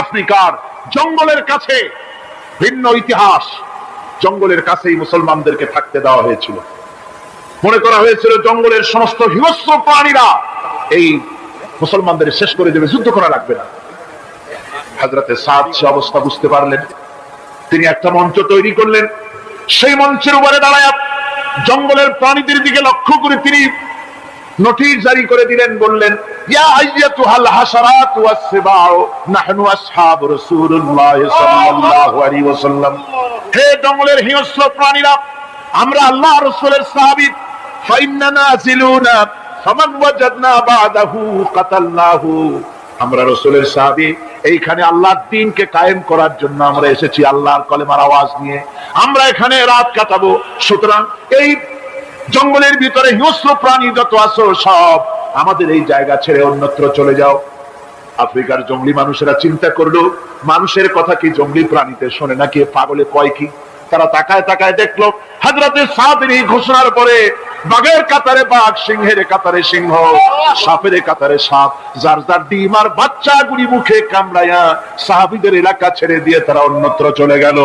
আফ্রিকার জঙ্গলের কাছে ভিন্ন ইতিহাস, জঙ্গলের কাছেই মুসলমানদেরকে থাকতে দেওয়া হয়েছিল। মনে করা হয়েছিল জঙ্গলের সমস্ত হিংস্র প্রাণীরা এই মুসলমানদের শেষ করে দেবে, যুদ্ধ করা লাগবে না। হযরতে সাদ সে অবস্থা বুঝতে পারলেন, তিনি একটা মঞ্চ তৈরি করলেন। সেই মঞ্চের উপরে দাঁড়ায় জঙ্গলের প্রাণীদের দিকে লক্ষ্য করে তিনি নোটিশ জারি করে দিলেন, বললেন, ইয়া আইয়াতুহাল হাশারাত ওয়াস সিবাউ নাহনু আসহাবু রাসূলুল্লাহ সাল্লাল্লাহু আলাইহি ওয়াসাল্লাম, হে জঙ্গলের হিংস্র প্রাণীরা, আমরা আল্লাহর রাসূলের সাহাবী, ফাইন্না নাজিলুনা ফামান ওয়াজাদনা বাদাহু কাতালনাহু, আমরা রাসূলের সাহাবী, এইখানে আল্লাহর দ্বীনকে কায়েম করার জন্য আমরা এসেছি, আল্লাহর কলেমার আওয়াজ নিয়ে আমরা এখানে রাত কাটাবো। সুতরাং এই জঙ্গলের ভিতরে হিংস্র প্রাণী যত আছো সব আমাদের এই জায়গা ছেড়ে অন্যত্র চলে যাও। আফ্রিকার জঙ্গলি মানুষেরা চিন্তা করলো, মানুষের কথা কি জঙ্গলি প্রাণীতে শোনে নাকি, পাগলে কয় কি? তারা তাকায় তাকায় দেখলো হযরতে সাদের এই ঘোষণার পরে বাঘের কাতারে বাঘ, সিংহের কাতারে সিংহ, সাপের কাতারে সাপ, যার যার ডিম আর বাচ্চা গুলি মুখে কামড়ায়া সাহাবীদের এলাকা ছেড়ে দিয়ে তারা অন্যত্র চলে গেল।